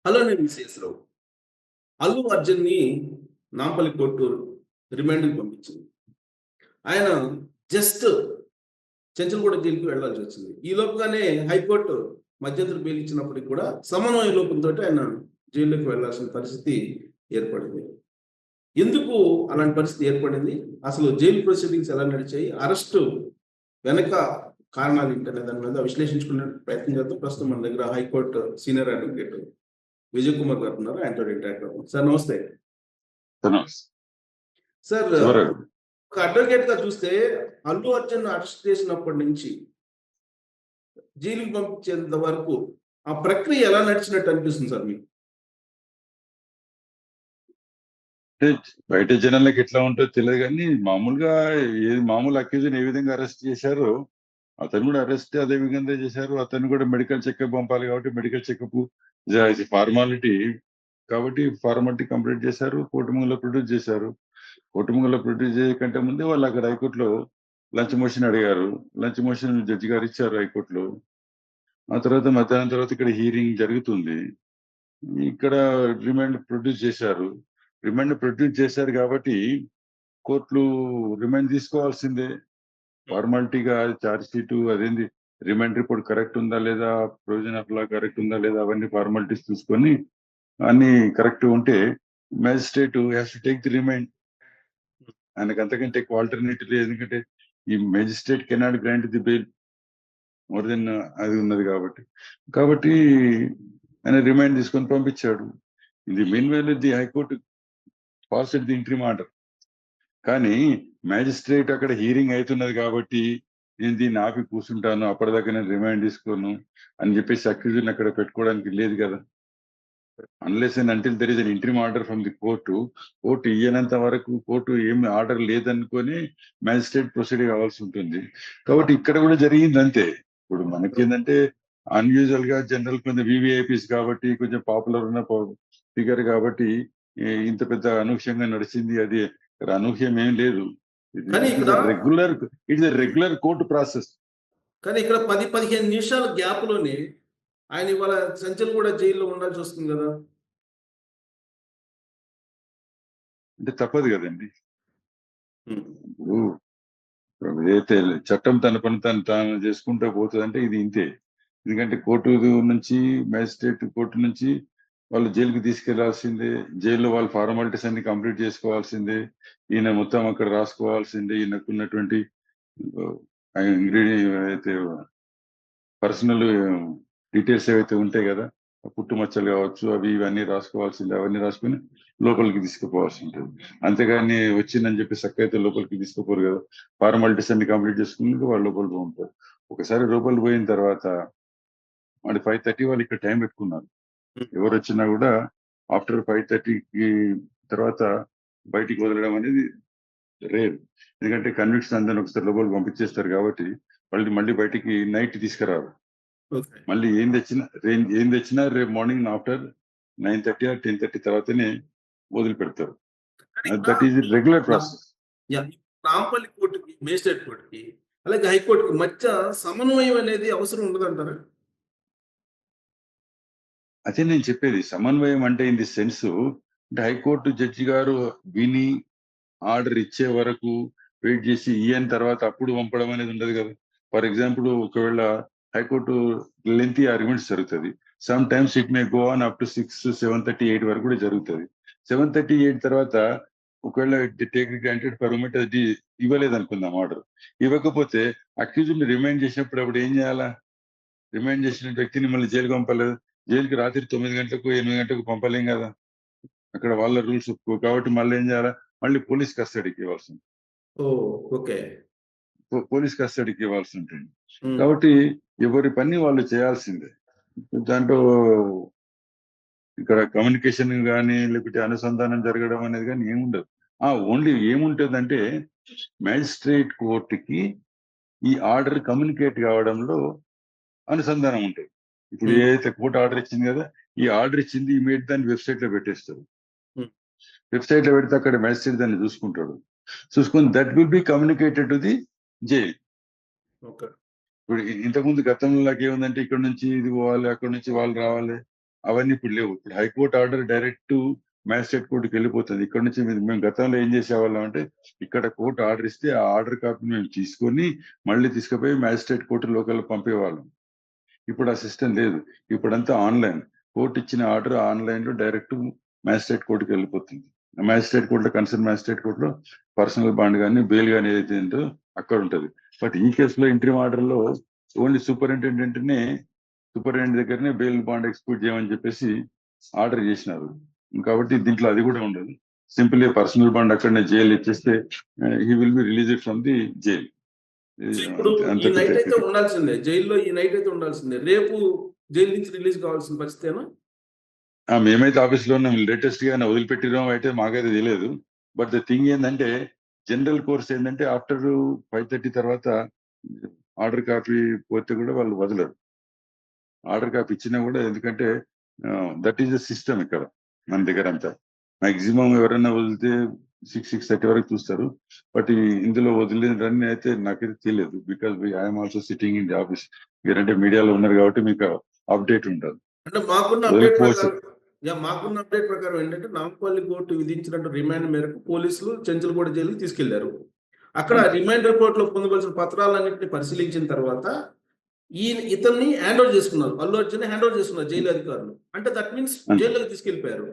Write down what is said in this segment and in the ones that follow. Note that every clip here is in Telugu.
హలో నేను విశ్వేశ్వరరావు. అల్లు అర్జున్‌ని నాంపల్లి కోర్టు రిమాండ్‌కి పంపించింది. ఆయన జస్ట్ చెంచల్గూడ జైలుకి వెళ్ళాల్సొచ్చింది. ఈ లోపుగానే హైకోర్టు మధ్యంతర బెయిల్ ఇచ్చినప్పటికి కూడా సమన్వయ లోపంతోటి ఆయన జైల్లోకి వెళ్ళాల్సిన పరిస్థితి ఏర్పడింది. ఎందుకు అలాంటి పరిస్థితి ఏర్పడింది? అసలు జైలు ప్రొసీడింగ్స్ ఎలా నడిచాయి? అరెస్టు వెనక కారణాలేంటనే దాని మీద విశ్లేషించుకునే ప్రయత్నం చేద్దాం. ప్రస్తుతం మన దగ్గర high court senior advocate Vijay Kumar గారు ఉన్నారు. ఆయనతో ఇంటరాక్ట్ అవుదాం. సార్ నమస్తే. సార్ చివరకు ఒక అడ్వకేట్ గా చూస్తే అల్లు అర్జున్ అరెస్ట్ చేసినప్పటి నుంచి జైలుకి పంపించేంత వరకు ఆ ప్రక్రియ ఎలా నడిచినట్టు అనిపిస్తుంది సార్ మీకు? అంటే బయట జనాలకి ఎట్లా ఉంటుందో తెలియదు కానీ మామూలుగా మామూలు అక్యూజన్ ఏ విధంగా అరెస్ట్ చేశారో అతను కూడా అరెస్ట్ అదే విధంగా చేశారు. అతను కూడా మెడికల్ చెకప్ పంపాలి కాబట్టి మెడికల్ చెకప్ ఫార్మాలిటీ కాబట్టి ఫార్మాలిటీ కంప్లీట్ చేశారు. కోర్టుముంగలో ప్రొడ్యూస్ చేశారు. కోర్టుముంగలో ప్రొడ్యూస్ చేయకంటే ముందే వాళ్ళు అక్కడ హైకోర్టులో లంచ్ మోషన్ అడిగారు. లంచ్ మోషన్ జడ్జి గారు ఇచ్చారు హైకోర్టులో. ఆ తర్వాత మధ్యాహ్నం తర్వాత ఇక్కడ హీరింగ్ జరుగుతుంది. ఇక్కడ రిమాండ్ ప్రొడ్యూస్ చేశారు. రిమాండ్ ప్రొడ్యూస్ చేశారు కాబట్టి కోర్టులు రిమాండ్ తీసుకోవాల్సిందే. ఫార్మాలిటీగా ఛార్జ్ షీట్ అదేంది రిమాండ్ రిపోర్ట్ కరెక్ట్ ఉందా లేదా, ప్రొవిజన్ ఆఫ్ లా కరెక్ట్ ఉందా లేదా, అవన్నీ ఫార్మాలిటీస్ చూసుకొని అన్ని కరెక్ట్ ఉంటే magistrate has to take the remand. ఆయనకు అంతకంటే ఎక్కువ ఆల్టర్నేటివ్ లేదు. ఎందుకంటే ఈ magistrate cannot grant the bail more than అది ఉన్నది కాబట్టి ఆయన రిమాండ్ తీసుకొని పంపించాడు. ఇది main while the high court pass the interim order. కానీ మ్యాజిస్ట్రేట్ అక్కడ హీరింగ్ అవుతున్నది కాబట్టి నేను దీన్ని ఆపి కూర్చుంటాను, అప్పటిదాకా నేను రిమాండ్ తీసుకోను అని చెప్పేసి అక్యూజన్ అక్కడ పెట్టుకోవడానికి లేదు కదా. Unless and until there is an interim order from the court ఇయ్యనంత వరకు కోర్టు ఏమి ఆర్డర్ లేదనుకొని మ్యాజిస్ట్రేట్ ప్రొసీడ్ కావాల్సి ఉంటుంది. కాబట్టి ఇక్కడ కూడా జరిగింది అంతే. ఇప్పుడు మనకి ఏంటంటే అన్యూజువల్ గా జనరల్ కొంచెం వివిఐపీస్ కాబట్టి కొంచెం పాపులర్ ఉన్న ఫిగర్ కాబట్టి ఇంత పెద్ద అనూహ్యంగా నడిచింది. అది అనూహ్యం ఏం లేదు. కానీ ఇక్కడ రెగ్యులర్ కోర్టు ప్రాసెస్. కానీ ఇక్కడ 10-15 నిమిషాల గ్యాప్ లోనే ఆయన ఇవాళ చెంచల్గూడ జైల్లో ఉండాల్సి వస్తుంది కదా. అంటే తప్పదు కదండి. ఉమ్. ఇప్పుడు ఏదైతే చట్టం తన పని తాను చేసుకుంటూ పోతుందంటే ఇది ఇంతే. ఎందుకంటే కోర్టు నుంచి మ్యాజిస్ట్రేట్ కోర్టు నుంచి వాళ్ళు జైలుకి తీసుకెళ్లాల్సిందే. జైల్లో వాళ్ళ ఫార్మాలిటీస్ అన్ని కంప్లీట్ చేసుకోవాల్సిందే. ఈయన మొత్తం అక్కడ రాసుకోవాల్సిందే. ఈయనకున్నటువంటి ఇంగ్రీడియంట్ అయితే పర్సనల్ డీటెయిల్స్ ఏవైతే ఉంటాయి కదా, పుట్టుమచ్చలు కావచ్చు అవి ఇవన్నీ రాసుకోవాల్సిందే. అవన్నీ రాసుకుని లోపలికి తీసుకుపోవాల్సి ఉంటుంది. అంతేగాని వచ్చిందని చెప్పి సక్కైతే లోపలికి తీసుకుపోరు కదా. ఫార్మాలిటీస్ అన్ని కంప్లీట్ చేసుకుని వాళ్ళు లోపలికి ఉంటారు. ఒకసారి లోపలికి పోయిన తర్వాత వాడి 5:30 వాళ్ళు ఇక్కడ టైం పెట్టుకున్నారు. ఎవరు వచ్చినా కూడా ఆఫ్టర్ 5:30కి తర్వాత బయటికి వదలడం అనేది రేర్. ఎందుకంటే కన్విక్ట్స్ అందరిని ఒకసారి లోపలికి పంపించేస్తారు కాబట్టి మళ్ళీ బయటికి నైట్ తీసుకురారు. ఓకే. మళ్ళీ ఏం తెచ్చినా రేపు మార్నింగ్ ఆఫ్టర్ 9:30 ఆర్ 10:30 తర్వాతనే వదిలిపెడతారు. That is regular process. Nampally కోర్టుకి, మేజిస్ట్రేట్ కోర్టుకి, అలాగే హైకోర్టుకి మధ్య సమన్వయం అనేది అవసరం ఉండదంటారా? అదే నేను చెప్పేది. సమన్వయం అంటే ఇన్ ది సెన్స్ అంటే హైకోర్టు జడ్జి గారు విని ఆర్డర్ ఇచ్చే వరకు వెయిట్ చేసి ఇయ్యని తర్వాత అప్పుడు పంపడం అనేది ఉండదు కదా. ఫర్ ఎగ్జాంపుల్ ఒకవేళ హైకోర్టు లెంతీ ఆర్గ్యుమెంట్స్ జరుగుతుంది. Some times it may go on up to 6, 7:30, 8 వరకు కూడా జరుగుతుంది. 7:30, 8 తర్వాత ఒకవేళ టేక్ గ్రాంటెడ్ పర్మిట్ అది ఇవ్వలేదు అనుకుందాం ఆర్డర్. ఇవ్వకపోతే అక్యూజ్డ్ రిమైండ్ చేసినప్పుడు అప్పుడు ఏం చేయాలా? రిమైండ్ చేసిన వ్యక్తిని మళ్ళీ జైలుకి పంపలేదు. జైలుకి రాత్రి 9 గంటలకు 8 గంటలకు పంపలేం కదా. అక్కడ వాళ్ళ రూల్స్ కాబట్టి మళ్ళీ ఏం చేయాలా? మళ్ళీ పోలీస్ కస్టడీకి ఇవ్వాల్సి ఉంటుంది. ఓకే. పోలీస్ కస్టడీకి ఇవ్వాల్సి ఉంటుంది. కాబట్టి ఎవరి పని వాళ్ళు చేయాల్సిందే. దాంట్లో ఇక్కడ కమ్యూనికేషన్ కానీ లేకపోతే అనుసంధానం జరగడం అనేది కానీ ఏముండదు. ఓన్లీ ఏముంటుందంటే మ్యాజిస్ట్రేట్ కోర్టుకి ఈ ఆర్డర్ కమ్యూనికేట్ కావడంలో అనుసంధానం ఉంటుంది. ఇప్పుడు ఏదైతే కోర్టు ఆర్డర్ ఇచ్చింది కదా, ఈ ఆర్డర్ ఇచ్చింది ఇమీడియట్ దాన్ని వెబ్సైట్ లో పెట్టేస్తారు. వెబ్సైట్ లో పెడితే అక్కడ మ్యాజిస్ట్రేట్ దాన్ని చూసుకుంటాడు. చూసుకుని that will be communicated to the jail. ఇప్పుడు ఇంతకుముందు గతంలో ఏముందంటే ఇక్కడ నుంచి ఇది పోవాలి, అక్కడ నుంచి వాళ్ళు రావాలి. అవన్నీ ఇప్పుడు లేవు. ఇప్పుడు హైకోర్టు ఆర్డర్ డైరెక్ట్ మ్యాజిస్ట్రేట్ కోర్టుకి వెళ్ళిపోతుంది. ఇక్కడ నుంచి మేము గతంలో ఏం చేసేవాళ్ళం అంటే, ఇక్కడ కోర్టు ఆర్డర్ ఇస్తే ఆ ఆర్డర్ కాపీ మేము తీసుకొని మళ్ళీ తీసుకుపోయి మ్యాజిస్ట్రేట్ కోర్టు లోకల్ పంపేవాళ్ళం. ఇప్పుడు ఆ సిస్టమ్ లేదు. ఇప్పుడంతా ఆన్లైన్. కోర్టు ఇచ్చిన ఆర్డర్ ఆన్లైన్ లో డైరెక్ట్ మ్యాజిస్ట్రేట్ కోర్టుకి వెళ్ళిపోతుంది. మ్యాజిస్ట్రేట్ కోర్టులో కన్సర్న్ మ్యాజిస్ట్రేట్ కోర్టులో పర్సనల్ బాండ్ కానీ బెయిల్ కానీ ఏదైతే ఉందో అక్కడ ఉంటది. బట్ ఈ కేసులో ఇంట్రీమ్ ఆర్డర్ లో ఓన్లీ సూపరింటెండెంట్ దగ్గరనే బెయిల్ బాండ్ ఎక్స్క్యూట్ చేయమని చెప్పేసి ఆర్డర్ చేసినారు. కాబట్టి దీంట్లో అది కూడా ఉండదు. సింపుల్లీ పర్సనల్ బాండ్ అక్కడనే జైలు ఇచ్చేస్తే he will be released from the jail. ఇప్పుడు ఈ నైట్ అయితే ఉండాల్సిందే, జైల్లో ఈ నైట్ అయితే ఉండాల్సిందే. రేపు జైలు నుంచి రిలీజ్ కావాల్సిన పరిస్థితేనా? మేమైతే ఆఫీస్లో ఉన్నాం. లేటెస్ట్ గా వదిలిపెట్టినాం అయితే మాకైతే తెలియదు. బట్ ద థింగ్ ఏంటంటే, జనరల్ కోర్స్ ఏంటంటే ఆఫ్టర్ 5:30 తర్వాత ఆర్డర్ కాపీ పోతే కూడా వాళ్ళు వదలరు. ఆర్డర్ కాపీ ఇచ్చినా కూడా, ఎందుకంటే దట్ ఈస్ ద సిస్టమ్ ఇక్కడ మన దగ్గర అంతా. మాక్సిమం ఎవరైనా వదిలితే 6:30 వరకు చూస్తారు. బట్ ఇందులో వదిలేరని అయితే నాకైతే తెలియదు. Because I'm also sitting in the office. మీరంటే మీడియాలో ఉన్నారు కాబట్టి మీకు అప్డేట్ ఉంటుంది. అంటే మాకున్న అప్డేట్ ప్రకారం ఏంటంటే, నాంపల్లి కోర్టు విధించినట్టు రిమాండ్ మేరకు పోలీసులు చెంచల్గూడ జైలుకి తీసుకెళ్లారు. అక్కడ రిమాండ్ రిపోర్ట్ లో పొందవలసిన పత్రాలన్నింటినీ పరిశీలించిన తర్వాత ఇతన్ని హ్యాండ్ ఓవర్ చేసుకున్నారు. అల్లు అర్జున్ హ్యాండ్ ఓవర్ చేసుకున్నారు జైలు అధికారులు. అంటే దట్ మీన్స్ జైల్లోకి తీసుకెళ్లిపోయారు.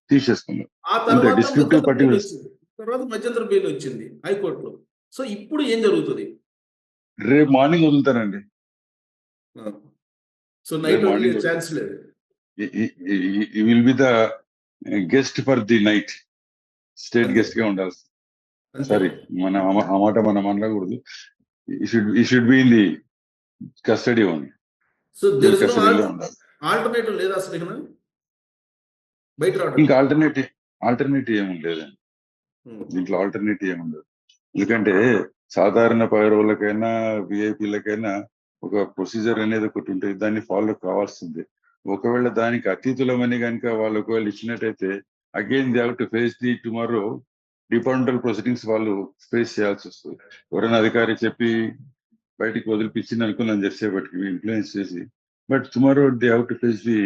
తీసేసుకున్నారు. ఆ తర్వాత మధ్యంతర బెయిల్ వచ్చింది హైకోర్టులో. సో ఇప్పుడు ఏం జరుగుతుంది? రేపు మార్నింగ్ వదులుతారండి. సో నైట్ వదిలే ఛాన్స్ లేదు. Will be the guest for the night. State guest గా ఉండాల్సి. సారీ, ఆ మాట మనం అనకూడదు. He should be in the custody only. So there is no alternative లేదా అసలు ఇక బయట రావడం? ఇంకా ఆల్టర్నేటివ్ ఏముండేదండి దీంట్లో. ఆల్టర్నేటివ్ ఏముండదు. ఎందుకంటే సాధారణ పౌరులకైనా విఐపీలకైనా ఒక ప్రొసీజర్ అనేది ఒకటి ఉంటుంది. దాన్ని ఫాలో కావాల్సిందే. ఒకవేళ దానికి అతీతులమని కనుక వాళ్ళు ఒకవేళ ఇచ్చినట్టయితే again they have to face the tomorrow departmental proceedings వాళ్ళు ఫేస్ చేయాల్సి వస్తుంది. ఎవరైనా అధికారి చెప్పి బయటికి వదిలిపించింది అనుకున్నాను చేసేపటికి ఇన్ఫ్లుయెన్స్ చేసి, but tomorrow they have to face the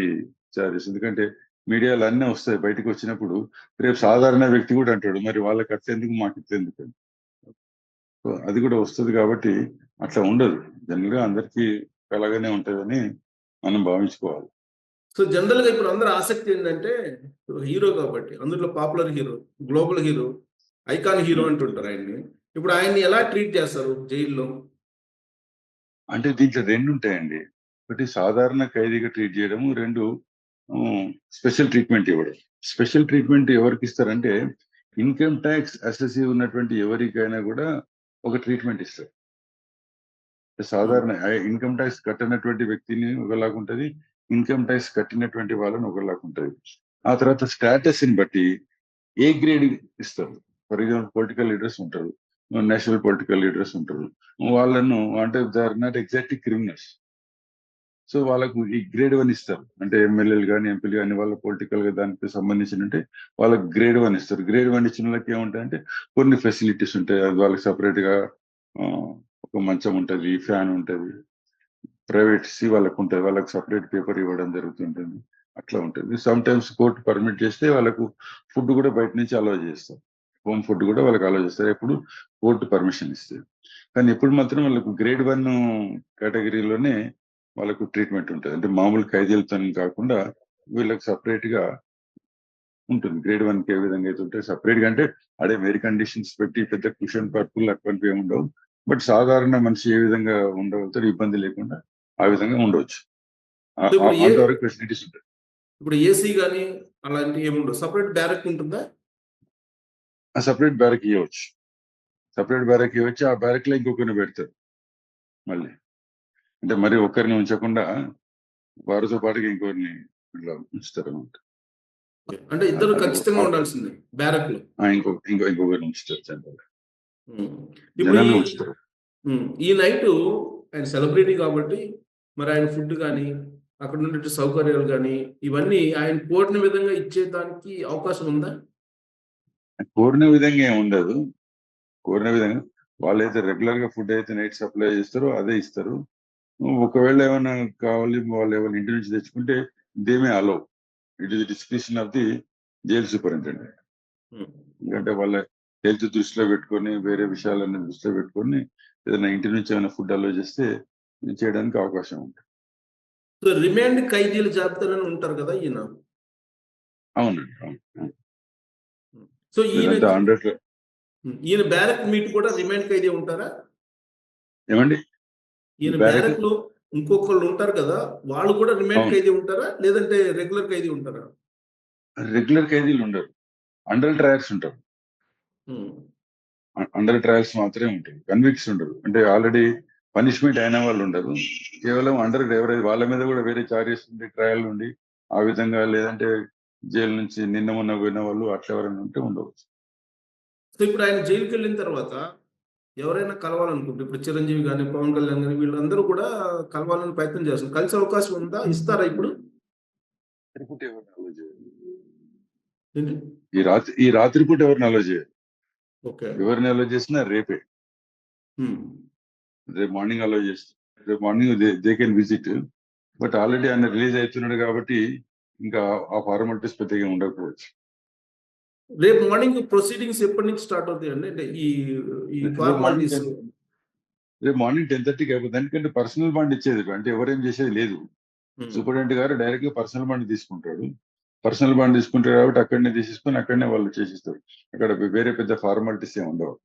charges. ఎందుకంటే మీడియాలో అన్నీ వస్తాయి. బయటకు వచ్చినప్పుడు రేపు సాధారణ వ్యక్తి కూడా అంటాడు, మరి వాళ్ళకి అట్టేందుకు మాకు ఇట్టేందుకు. సో అది కూడా వస్తుంది. కాబట్టి అట్లా ఉండదు. జనరల్ గా అందరికీ అలాగనే ఉంటుందని మనం భావించుకోవాలి. సో జనరల్ గా ఇప్పుడు అందరి ఆసక్తి ఏంటంటే, హీరో కాబట్టి, అందులో popular hero, global hero, icon hero అంటుంటారు ఆయన్ని. ఇప్పుడు ఆయన్ని ఎలా ట్రీట్ చేస్తారు జైల్లో? అంటే దీంట్లో రెండు ఉంటాయండి. ఒకటి సాధారణ ఖైదీగా ట్రీట్ చేయడము, రెండు స్పెషల్ ట్రీట్మెంట్ ఇవ్వడం. స్పెషల్ ట్రీట్మెంట్ ఎవరికి ఇస్తారంటే, ఇన్కమ్ ట్యాక్స్ అసెసివ్ ఉన్నటువంటి ఎవరికైనా కూడా ఒక ట్రీట్మెంట్ ఇస్తారు. సాధారణ ఇన్కమ్ ట్యాక్స్ కట్టినటువంటి వ్యక్తిని ఒకలాగుంటది, ఇన్కమ్ ట్యాక్స్ కట్టినటువంటి వాళ్ళని ఒకలాగుంటది. ఆ తర్వాత స్టేటస్ ని బట్టి ఏ గ్రేడ్ ఇస్తారు. ఫర్ ఎగ్జాంపుల్ పొలిటికల్ లీడర్స్ ఉంటారు, నేషనల్ పొలిటికల్ లీడర్స్ ఉంటారు. వాళ్ళను అంటే they are not exactly criminals. So వాళ్ళకు ఈ గ్రేడ్ 1 ఇస్తారు. అంటే ఎమ్మెల్యేలు కానీ ఎంపీలు కానీ వాళ్ళ పొలిటికల్ గా దానికి సంబంధించి వాళ్ళకి గ్రేడ్ 1 ఇస్తారు. గ్రేడ్ 1 ఇచ్చిన వాళ్ళకి ఏముంటాయంటే కొన్ని ఫెసిలిటీస్ ఉంటాయి. అది వాళ్ళకి సపరేట్ గా ఒక మంచం ఉంటుంది, ఫ్యాన్ ఉంటుంది, ప్రైవేట్సీ వాళ్ళకు ఉంటుంది. వాళ్ళకి సపరేట్ పేపర్ ఇవ్వడం జరుగుతుంటుంది. అట్లా ఉంటుంది. సమ్ టైమ్స్ కోర్టు పర్మిట్ చేస్తే వాళ్ళకు ఫుడ్ కూడా బయట నుంచి అలౌ చేస్తారు. హోమ్ ఫుడ్ కూడా వాళ్ళకి అలౌ చేస్తారు, ఎప్పుడు కోర్టు పర్మిషన్ ఇస్తే. కానీ ఎప్పుడు మాత్రం వాళ్ళకు గ్రేడ్ 1 కేటగిరీలోనే వాళ్ళకు ట్రీట్మెంట్ ఉంటుంది. అంటే మామూలు ఖైదీలతో కాకుండా వీళ్ళకి సపరేట్ గా ఉంటుంది. గ్రేడ్ 1 ఏ విధంగా అయితే ఉంటాయి సపరేట్ గా. అంటే అదే వేరే కండిషన్స్ పెట్టి పెద్ద క్వశ్చన్ పర్పుల్ అటువంటివి ఉండవు. బట్ సాధారణ మనిషి ఏ విధంగా ఉండగలుగుతారు ఇబ్బంది లేకుండా ఆ విధంగా ఉండవచ్చు. అంతవరకు ఫెసిలిటీస్ ఉంటాయి. ఇప్పుడు ఏసీ కానీ అలాంటివి ఏముండవు, సపరేట్ బ్యారక్ ఉంటుందా? సపరేట్ బ్యారక్ ఇవ్వచ్చు. సపరేట్ బ్యారక్ ఇవ్వచ్చు. ఆ బ్యారక్ లో ఇంకొకరిని పెడతారు మళ్ళీ. అంటే మరి ఒక్కరిని ఉంచకుండా వారితో పాటుగా ఇంకొకరిని ఇట్లా ఉంచుతారు అన్నమాట. అంటే ఇద్దరు ఖచ్చితంగా ఉండాల్సిందే బ్యారక్ లో. ఇంకొకరిని ఉంచుతారు జనరల్. ఇప్పుడు ఈ నైట్ ఆయన సెలబ్రిటీ కాబట్టి మరి ఆయన ఫుడ్ కానీ అక్కడ ఉండే సౌకర్యాలు కానీ ఇవన్నీ ఆయన కోరిన విధంగా ఇచ్చేదానికి అవకాశం ఉందా? కోరిన విధంగా ఏమి ఉండదు. కోరిన విధంగా వాళ్ళైతే రెగ్యులర్ గా ఫుడ్ అయితే నైట్ సప్లై చేస్తారో అదే ఇస్తారు. ఒకవేళ ఏమైనా కావాలి వాళ్ళు ఏమైనా ఇంటి నుంచి తెచ్చుకుంటే they may allow. It is description of the jail superintendent. Um. ఎందుకంటే వాళ్ళ హెల్త్ దృష్టిలో పెట్టుకొని వేరే విషయాలన్నీ దృష్టిలో పెట్టుకొని ఏదైనా ఇంటి నుంచి ఏమైనా ఫుడ్ అలో చేస్తే ఇది చేయడానికి అవకాశం ఉంటుంది. సో రిమాండ్ ఖైదీల జాబితాలోనే ఉంటారు కదా ఈయన. అవునండి, అవును. సో ఈయన ఇదంతా 100 ఈయన బ్యారక్ మీట్ కూడా రిమాండ్ ఖైదీ ఉంటారా? ఏమండి ఈయన బ్యారక్ బ్యారక్ లో ఇంకొకళ్ళు ఉంటారు కదా, వాళ్ళు కూడా రిమాండ్ అవును, ఖైదీ ఉంటారా లేదంటే రెగ్యులర్ ఖైదీ ఉంటారా? రెగ్యులర్ ఖైదీలు ఉండరు, అండర్ ట్రయల్స్ ఉంటారు. ఉమ్. అండర్ ట్రయల్స్ మాత్రమే ఉంటాయి, కన్విక్ట్స్ ఉండరు. అంటే ఆల్రెడీ పనిష్మెంట్ అయిన వాళ్ళు ఉండరు, కేవలం అండర్ ఎవరైతే వాళ్ళ మీద కూడా వేరే చార్జెస్ ఉండి ట్రయల్ ఉండి ఆ విధంగా, లేదంటే జైలు నుంచి నిన్న మొన్న పోయిన వాళ్ళు అట్లా ఎవరైనా ఉంటే ఉండవచ్చు. సో ఇప్పుడు ఆయన జైలుకి వెళ్ళిన తర్వాత ఎవరైనా కలవాలనుకుంటే, ఇప్పుడు చిరంజీవి కానీ పవన్ కళ్యాణ్ కానీ వీళ్ళందరూ కూడా కలవాలని ప్రయత్నం చేస్తున్నారు. కలిసే అవకాశం ఉందా? ఇస్తారా ఇప్పుడు? రాత్రిపూట ఎవరిని అలో చేయరు. ఏంటి? ఈ రాత్రిపూట ఎవరిని అలో చేయరు. ఓకే. ఎవరిని అలో చేసినా రేపే, రేపు మార్నింగ్ అలో చేస్తారు. రేపు morning they can visit. But already ఆయన రిలీజ్ అవుతున్నాడు కాబట్టి ఇంకా ఆ ఫార్మాలిటీస్ పెద్దగా ఉండకపోవచ్చు. రేపు మార్నింగ్ ప్రొసీడింగ్స్ ఎప్పటి నుంచి స్టార్ట్ అవుతాయండి? అంటే ఈ ఈ ఫార్మాలిటీస్. రేపు మార్నింగ్ 10:30కి అయిపోతుంది. ఎందుకంటే పర్సనల్ బాండ్ ఇచ్చేది అంటే ఎవరేం చేసేది లేదు. సూపరింటెండెంట్ గారు డైరెక్ట్ గా పర్సనల్ బాండ్ తీసుకుంటాడు. పర్సనల్ బాండ్ తీసుకుంటారు కాబట్టి అక్కడనే తీసేసుకొని అక్కడనే వాళ్ళు చేసిస్తారు. అక్కడ వేరే పెద్ద ఫార్మాలిటీస్ ఏమి ఉండవు.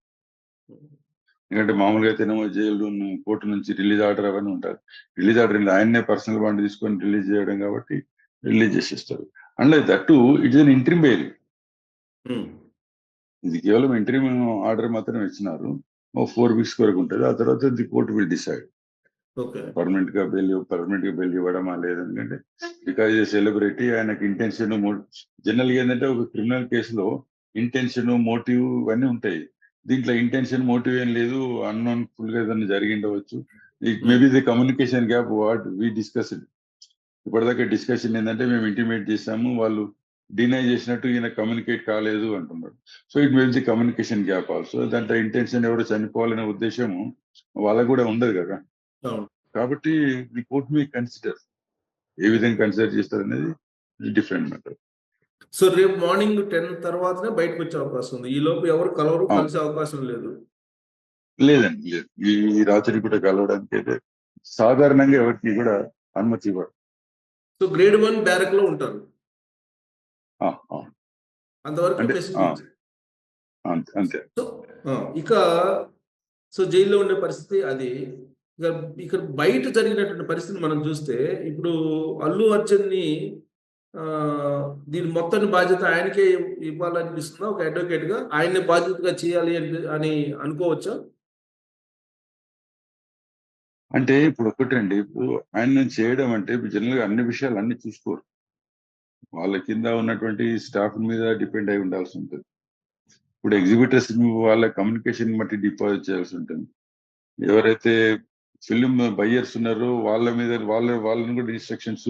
ఎందుకంటే మామూలుగా అయితేనేమో జైలు కోర్టు నుంచి రిలీజ్ ఆర్డర్ అవన్నీ ఉంటారు. రిలీజ్ ఆర్డర్ ఆయన్నే పర్సనల్ బాండ్ తీసుకొని రిలీజ్ చేయడం కాబట్టి రిలీజ్ చేసేస్తారు. And that it is an interim bail. ఇది కేవలం ఇంట్రీమ్ ఆర్డర్ మాత్రమే ఇచ్చినారు. 4 weeks వరకు ఉంటుంది. ఆ తర్వాత the court will decide permanent గా బెయిల్ ఇవ్వడమా లేదంటే, బికాజ్ ఏ సెలబ్రిటీ ఆయనకి ఇంటెన్షన్ జనరల్ గా ఏంటంటే ఒక క్రిమినల్ కేసులో ఇంటెన్షన్ మోటివ్ ఇవన్నీ ఉంటాయి. దీంట్లో ఇంటెన్షన్ మోటివ్ ఏం లేదు, అన్నోన్ ఫుల్ గా ఏదైనా జరిగిండవచ్చు. Maybe the communication gap what we discussed. ఇప్పటిదాకా డిస్కషన్ ఏంటంటే మేము ఇంటిమేట్ చేసాము, వాళ్ళు డినై చేసినట్టు ఈయన కమ్యూనికేట్ కాలేదు అంటున్నారు. So it maybe the communication gap also. దాంట్లో ఇంటెన్షన్ ఎవరు చనిపోవాలనే ఉద్దేశము వాళ్ళకు కూడా ఉండదు కదా. కాబట్టి ది కోర్ట్ మీ కన్సిడర్, ఏ విధంగా కన్సిడర్ చేస్తారు అనేది డిఫరెంట్ మ్యాటర్. సో రేపు మార్నింగ్ 10 తర్వాతనే బయటకు వచ్చే అవకాశం ఉంది. ఈ లోపు ఎవరు కలవరు, కలిసే అవకాశం లేదు. లేదండి, లేదు. ఈ రాత్రి కూడా కలవడానికి అయితే సాధారణంగా ఎవరికి కూడా అనుమతి ఇవ్వరు. సో గ్రేడ్ 1 బ్యారక్ లో ఉంటారు అంతవరకు అంటే ఫెసిలిటీ. అంతే. సో ఇక సో జైల్లో ఉండే పరిస్థితి అది. ఇక బయట జరిగినటువంటి పరిస్థితి మనం చూస్తే, ఇప్పుడు అల్లు అర్జున్ ని దీని మొత్తం బాధ్యత ఆయనకే ఇవ్వాలనిపిస్తుందా? ఒక అడ్వకేట్ గా ఆయన్ని బాధ్యతగా చేయాలి అని అనుకోవచ్చా? అంటే ఇప్పుడు ఒకటండి, ఇప్పుడు ఆయన చేయడం అంటే జనరల్ గా అన్ని విషయాలు అన్ని చూసుకోరు. వాళ్ళ కింద ఉన్నటువంటి స్టాఫ్ మీద డిపెండ్ అయి ఉండాల్సి ఉంటుంది. ఇప్పుడు ఎగ్జిబిటర్స్ వాళ్ళ కమ్యూనికేషన్ బట్టి డిపాజిట్ చేయాల్సి ఉంటుంది. ఎవరైతే ఫిల్మ్ బయ్యర్స్ ఉన్నారో వాళ్ళ మీద వాళ్ళని కూడా ఇన్స్ట్రక్షన్స్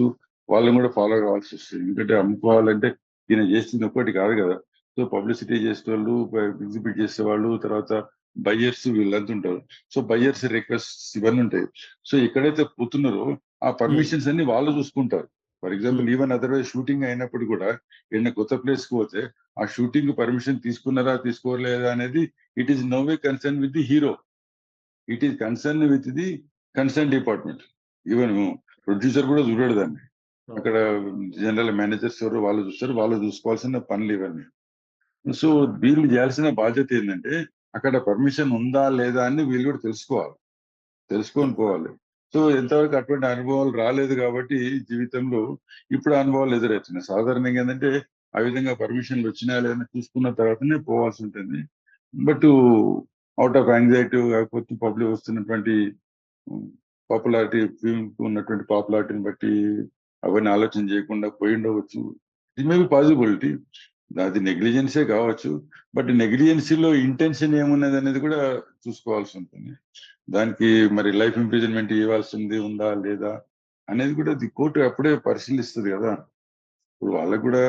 వాళ్ళని కూడా ఫాలో కావాల్సి వస్తుంది. ఎందుకంటే అమ్ముకోవాలంటే ఈయన చేస్తుంది ఒక్కటి కాదు కదా. సో పబ్లిసిటీ చేసేవాళ్ళు, ఎగ్జిబిట్ చేసేవాళ్ళు, తర్వాత బయ్యర్స్ వీళ్ళంతా ఉంటారు. సో బయ్యర్స్ రిక్వెస్ట్ ఇవన్నీ ఉంటాయి. సో ఎక్కడైతే పోతున్నారో ఆ పర్మిషన్స్ అన్ని వాళ్ళు చూసుకుంటారు. For example even otherwise shooting అయినప్పుడు కూడా ఏదైనా కొత్త ప్లేస్ కి పోతే ఆ షూటింగ్ పర్మిషన్ తీసుకున్నారా తీసుకోలేదా అనేది it is no way concern with the hero. It is concern with the concern department. Even producer కూడా చూడడు దాన్ని. అక్కడ జనరల్ మేనేజర్స్ ఎవరు వాళ్ళు చూస్తారు, వాళ్ళు చూసుకోవాల్సిన పనులు ఇవన్నీ. సో వీళ్ళు చేయాల్సిన బాధ్యత ఏంటంటే అక్కడ పర్మిషన్ ఉందా లేదా అని వీళ్ళు కూడా తెలుసుకొని పోవాలి. సో ఎంతవరకు అటువంటి అనుభవాలు రాలేదు కాబట్టి జీవితంలో ఇప్పుడు అనుభవాలు ఎదురవుతున్నాయి. సాధారణంగా ఏంటంటే ఆ విధంగా పర్మిషన్లు వచ్చినా లేదని చూసుకున్న తర్వాతనే పోవాల్సి ఉంటుంది. బట్ అవుట్ ఆఫ్ యాంగ్జైటీ కాకపోతే పబ్లిక్ వస్తున్నటువంటి పాపులారిటీ, ఫిల్మ్ ఉన్నటువంటి పాపులారిటీని బట్టి అవన్నీ ఆలోచన చేయకుండా పోయి ఉండవచ్చు. It may be possibility. అది నెగ్లిజెన్సే కావచ్చు. బట్ నెగ్లిజెన్సీలో ఇంటెన్షన్ ఏమున్నది అనేది కూడా చూసుకోవాల్సి ఉంటుంది. దానికి మరి లైఫ్ ఇంప్రిజన్మెంట్ ఇవ్వాల్సింది ఉందా లేదా అనేది కూడా ది కోర్టు అప్పుడే పరిశీలిస్తుంది కదా. ఇప్పుడు వాళ్ళకు కూడా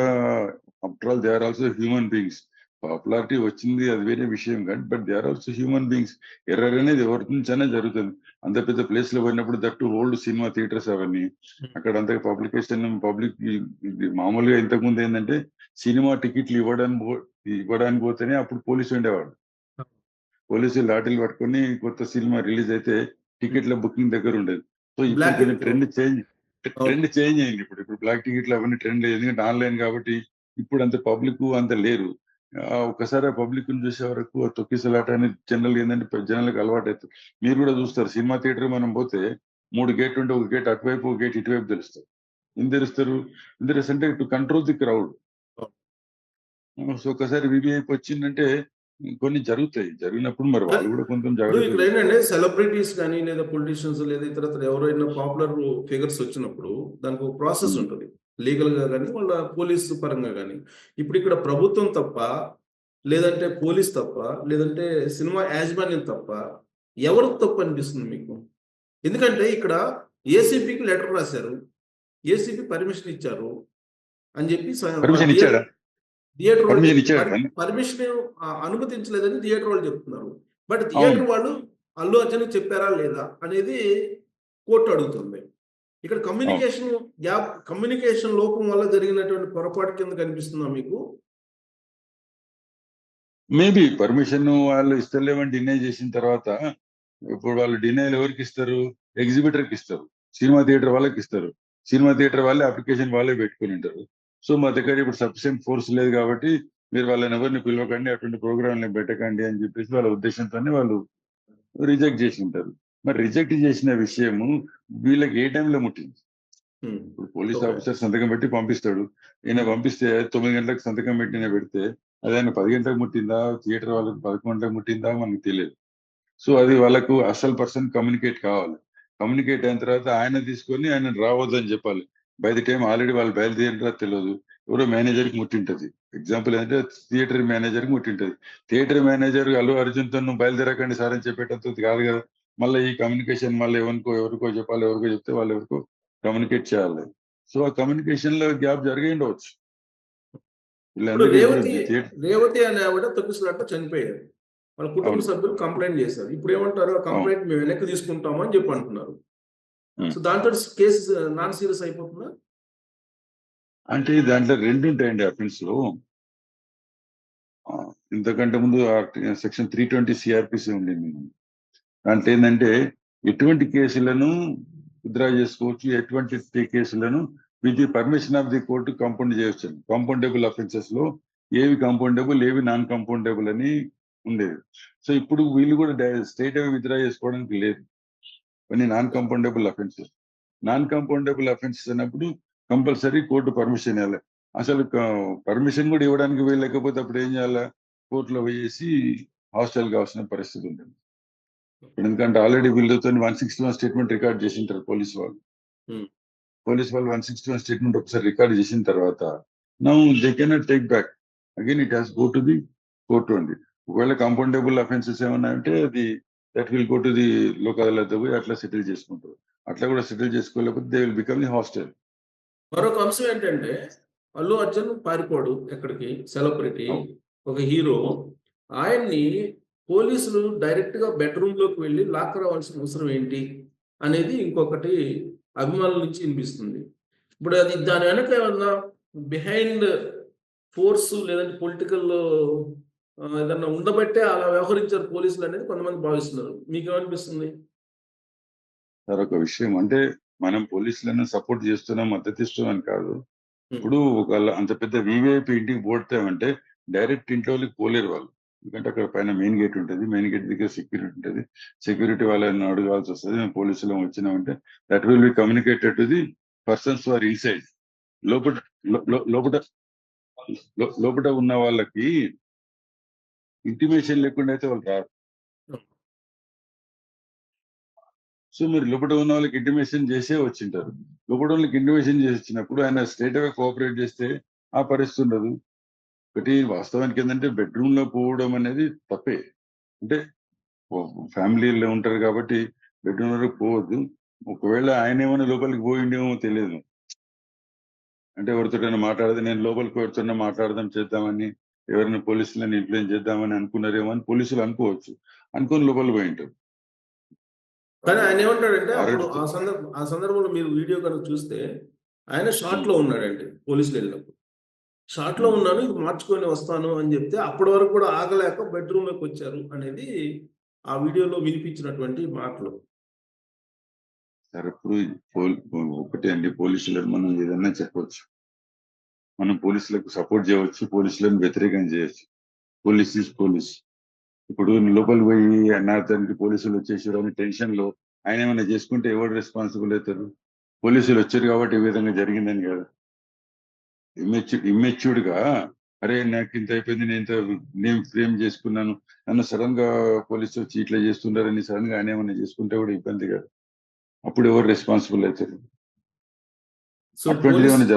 after all they are also human beings. Popularity వచ్చింది అది వేరే విషయం కానీ, but they are also human beings. Error అనేది ఎవరి నుంచైనా జరుగుతుంది. అంత పెద్ద ప్లేస్ లో పోయినప్పుడు దట్టు ఓల్డ్ సినిమా థియేటర్స్ అవన్నీ, అక్కడ అంత పబ్లిక్ మామూలుగా ఇంతకు ముందు ఏంటంటే సినిమా టికెట్లు ఇవ్వడానికి పోతేనే అప్పుడు పోలీసు ఉండేవాడు. పోలీసులు లాఠీలు పట్టుకొని కొత్త సినిమా రిలీజ్ అయితే టికెట్ల బుకింగ్ దగ్గర ఉండేది. సో ఇప్పుడు బ్లాక్ కొంచెం ట్రెండ్ చేంజ్ అయింది. ఇప్పుడు బ్లాక్ టికెట్లు అవన్నీ ట్రెండ్ లేదు, ఎందుకంటే ఆన్లైన్ కాబట్టి ఇప్పుడు అంత పబ్లిక్ అంత లేరు. ఒకసారి ఆ పబ్లిక్ ని చూసే వరకు ఆ తొక్కిసలాట అనేది జనరల్ ఏంటంటే జనాలకు అలవాటు అవుతుంది. మీరు కూడా చూస్తారు, సినిమా థియేటర్ మనం పోతే 3 గేట్లు ఉంటే ఒక గేట్ అటువైపు ఒక గేట్ ఇటువైపు తెలుస్తారు. ఎందుకు తెలుస్తారు? అంటే to control the crowd. So ఒకసారి వివిఐపి వచ్చిందంటే కొన్ని జరుగుతాయి. జరిగినప్పుడు మరి వాళ్ళు కూడా కొంచెం ఇప్పుడు జాగ్రత్త ఇక్కడ ఏంటంటే తీసుకోవాలి. సెలబ్రిటీస్ కానీ లేదా పొలిటీషియన్స్ లేదా ఇతరత్ర ఎవరైనా పాపులర్ ఫిగర్స్ వచ్చినప్పుడు దానికి ఒక ప్రాసెస్ ఉమ్. ఉంటుంది, లీగల్ గా కానీ వాళ్ళ పోలీసు పరంగా కానీ. ఇప్పుడు ఇక్కడ ప్రభుత్వం తప్ప, లేదంటే పోలీస్ తప్ప, లేదంటే సినిమా యాజమాన్యం తప్ప ఎవరు తప్పు అనిపిస్తుంది మీకు? ఎందుకంటే ఇక్కడ ఏసీపీకి లెటర్ రాశారు, ఏసీపీ పర్మిషన్ ఇచ్చారు అని చెప్పి పర్మిషన్ ఇచ్చాడా? థియేటర్ వాళ్ళు పర్మిషన్ చెప్తున్నారు. ఇచ్చాడా దాన్ని? పర్మిషన్ అనుమతించలేదని థియేటర్ వాళ్ళు చెప్తున్నారు. బట్ అవును. థియేటర్ వాళ్ళు అల్లు అర్జున్ చెప్పారా లేదా అనేది కోర్టు అడుగుతుంది. ఇక్కడ అవును. కమ్యూనికేషన్ లోపం వల్ల జరిగినటువంటి పొరపాటు కింద కనిపిస్తుందా మీకు? మేబీ పర్మిషన్ వాళ్ళు ఇస్తలేమని డినై చేసిన తర్వాత, ఇప్పుడు వాళ్ళు డినైలు ఎవరికి ఇస్తారు? ఎగ్జిబిటర్ కి ఇస్తారు, సినిమా థియేటర్ వాళ్ళకి ఇస్తారు. సినిమా థియేటర్ వాళ్ళే అప్లికేషన్ వాళ్ళే పెట్టుకుని ఉంటారు. సో మా దగ్గర ఇప్పుడు సఫిషియెంట్ ఫోర్స్ లేదు కాబట్టి మీరు వాళ్ళని ఎవరిని పిలవకండి, అటువంటి ప్రోగ్రాంలు పెట్టకండి అని చెప్పేసి వాళ్ళ ఉద్దేశంతోనే వాళ్ళు రిజెక్ట్ చేసి ఉంటారు. మరి రిజెక్ట్ చేసిన విషయము వీళ్ళకి ఏ టైంలో ముట్టింది? ఇప్పుడు పోలీస్ ఓకే. ఆఫీసర్ సంతకం పెట్టి పంపిస్తాడు. ఈయన పంపిస్తే 9 గంటలకు సంతకం పెట్టిన పెడితే అది ఆయన 10 గంటలకు ముట్టిందా, థియేటర్ వాళ్ళకి 11 గంటలకు ముట్టిందా మనకు తెలియదు. సో అది వాళ్ళకు అసలు పర్సన్ కమ్యూనికేట్ కావాలి. కమ్యూనికేట్ అయిన తర్వాత ఆయన తీసుకొని ఆయన రావద్దని చెప్పాలి. బై ది టైం ఆల్రెడీ వాళ్ళు బయలుదేరినా తెలియదు, ఎవరో మేనేజర్కి ముట్టింటది. ఎగ్జాంపుల్ ఏంటంటే థియేటర్ మేనేజర్కి ముట్టింటది. థియేటర్ మేనేజర్ అల్లు అర్జున్తో నువ్వు బయలుదేరకండి సార్ అని చెప్పేటంత కాదు కదా. మళ్ళీ ఈ కమ్యూనికేషన్ మళ్ళీ ఎవరికో చెప్పాలి, ఎవరికో చెప్తే వాళ్ళు ఎవరికో కమ్యూనికేట్ చేయాలి. సో ఆ కమ్యూనికేషన్ లో గ్యాప్ జరిగి ఉండవచ్చు. ఇప్పుడు వీళ్ళందరికీ ఇప్పుడు థియేటర్. రేవతి అనే ఆవిడ తొక్కిసలాట చనిపోయారు. వాళ్ళ కుటుంబ అవును. సభ్యులు కంప్లైంట్ చేశారు. ఇప్పుడు ఏమంటారు? ఆ అవును. కంప్లైంట్ మేము వెనక్కి తీసుకుంటాము అని చెప్పి అంటున్నారు. ఉం. సో దాంతో కేసు నాన్ సీరియస్ అయిపోతుందా? అంటే దాంట్లో రెండు ఉంటాయండి అఫెన్స్ లో. ఆ, ఇంతకంటే ముందు సెక్షన్ 320 సిఆర్పిసి ఉండింది. దాంట్లో ఏంటంటే ఎటువంటి కేసులను విత్డ్రా చేసుకోవచ్చు, ఎటువంటి కేసులను with the permission of the court compound చేయొచ్చు. కంపౌండబుల్ అఫెన్సెస్ లో ఏవి కంపౌండబుల్, ఏవి నాన్ కంపౌండబుల్ అని ఉండేది. సో ఇప్పుడు వీళ్ళు కూడా స్ట్రైట్ అవే విత్డ్రా చేసుకోవడానికి లేదు, కొన్ని non compoundable offences. Non compoundable offences అన్నప్పుడు కంపల్సరీ కోర్టు పర్మిషన్ ఇవ్వాలి. అసలు పర్మిషన్ కూడా ఇవ్వడానికి వీలు లేకపోతే అప్పుడు ఏం చేయాలి? కోర్టులో వేసి హాస్టల్ కావాల్సిన పరిస్థితి ఉంటుంది. ఎందుకంటే ఆల్రెడీ వీళ్ళతో 161 స్టేట్మెంట్ రికార్డ్ చేసింటారు పోలీస్ వాళ్ళు. ఉం. 161 స్టేట్మెంట్ ఒకసారి రికార్డ్ చేసిన తర్వాత now they cannot take back, again it has go to the court అండి. ఒకవేళ కంపౌండబుల్ అఫెన్సెస్ ఏమన్నా అంటే అది that will go to the Lok Adalat పోయి అట్లా సెటిల్ చేసుకుంటారు. అట్లా కూడా సెటిల్ చేసుకోలేకపోతే they will become the hostile. మరొక అంశం ఏంటంటే అల్లు అర్జున్ పారిపోడు ఎక్కడికి, సెలబ్రిటీ, ఒక హీరో. ఆయన్ని పోలీసులు డైరెక్ట్ గా బెడ్రూమ్ లోకి వెళ్ళి లాక్ రావాల్సిన అవసరం ఏంటి అనేది ఇంకొకటి అభిమానుల నుంచి వినిపిస్తుంది. ఇప్పుడు అది దాని వెనక ఏమన్నా బిహైండ్ ఫోర్స్ లేదంటే పొలిటికల్ ఏదన్నా ఉండబట్టే అలా వ్యవహరించారు పోలీసులు అనేది కొంతమంది భావిస్తున్నారు. మీకేమనిపిస్తుంది? సార్ ఒక విషయం అంటే మనం పోలీసులను సపోర్ట్ చేస్తున్నాం, మద్దతు ఇస్తున్నాం కాదు. ఉం. ఇప్పుడు ఒకవేళ అంత పెద్ద వివిఐపి ఇంటికి పోతామంటే డైరెక్ట్ ఇంట్లోకి పోలేరు వాళ్ళు. ఎందుకంటే అక్కడ పైన మెయిన్ గేట్ ఉంటుంది, మెయిన్ గేట్ దగ్గర సెక్యూరిటీ ఉంటుంది. సెక్యూరిటీ వాళ్ళని అడగాల్సి వస్తుంది. మేము పోలీసులు వచ్చినామంటే that will be communicated to the persons are inside. లోపల లోపల లోపల ఉన్న వాళ్ళకి ఇంటిమేషన్ లేకుండా అయితే వాళ్ళు రారు. సో మీరు లోపల ఉన్న వాళ్ళకి ఇంటిమేషన్ చేసే వచ్చింటారు. లోపల వాళ్ళకి ఇంటిమేషన్ చేసి వచ్చినప్పుడు ఆయన స్ట్రేట్ అవే కోఆపరేట్ చేస్తే ఆ పరిస్థితి ఉండదు. ఒకటి వాస్తవానికి ఏంటంటే బెడ్రూమ్ లో పోవడం అనేది తప్పే. అంటే ఫ్యామిలీలో ఉంటారు కాబట్టి బెడ్రూమ్ లో పోవద్దు. ఒకవేళ ఆయన ఏమైనా లోపలికి పోయిండేమో తెలియదు. అంటే ఎవరితోటైనా మాట్లాడితే నేను లోపలికి ఎవరితోనే మాట్లాడదాం చేద్దామని ఎవరైనా పోలీసులను ఇన్ఫ్లుయెన్స్ చేద్దామని అనుకున్నారేమో అని పోలీసులు అనుకోవచ్చు, అనుకుని లోపల పోయి ఉంటారు. కానీ ఆయన ఏమంటాడంటే అప్పుడు ఆల్రెడీ ఆ సందర్భంలో మీరు వీడియో కనుక చూస్తే ఆయన షార్ట్ లో ఉన్నాడండి పోలీసులు వెళ్ళినప్పుడు. షార్ట్ లో ఉన్నాను, ఇది మార్చుకొని వస్తాను అని చెప్తే అప్పటి వరకు కూడా ఆగలేక బెడ్రూమ్ లోకి వచ్చారు అనేది ఆ వీడియోలో వినిపించినటువంటి మాటలు. సరే ఇప్పుడు ఒకటే అండి, పోలీసులను మనం ఏదన్నా చెప్పొచ్చు, మనం పోలీసులకు సపోర్ట్ చేయవచ్చు, పోలీసులను వ్యతిరేకం చేయొచ్చు. Police is police. ఇప్పుడు లోపలికి పోయి అన్నార్థానికి పోలీసులు వచ్చేసారు అని టెన్షన్ లో ఆయన ఏమైనా చేసుకుంటే ఎవరు రెస్పాన్సిబుల్ అవుతారు? పోలీసులు వచ్చారు కాబట్టి ఈ విధంగా జరిగిందని కదా. ఇమ్మెచ్యూర్డ్ గా అరే నాకు ఇంత అయిపోయింది, నేను ఫ్రేమ్ చేసుకున్నాను, నన్ను సడన్ గా పోలీసు వచ్చి ఇట్లా చేస్తున్నారని సడన్ గా ఆయన ఏమైనా చేసుకుంటే కూడా ఇబ్బంది కదా. అప్పుడు ఎవరు రెస్పాన్సిబుల్ అవుతారు? సో అటువంటిది పోలీస్ ఏమైనా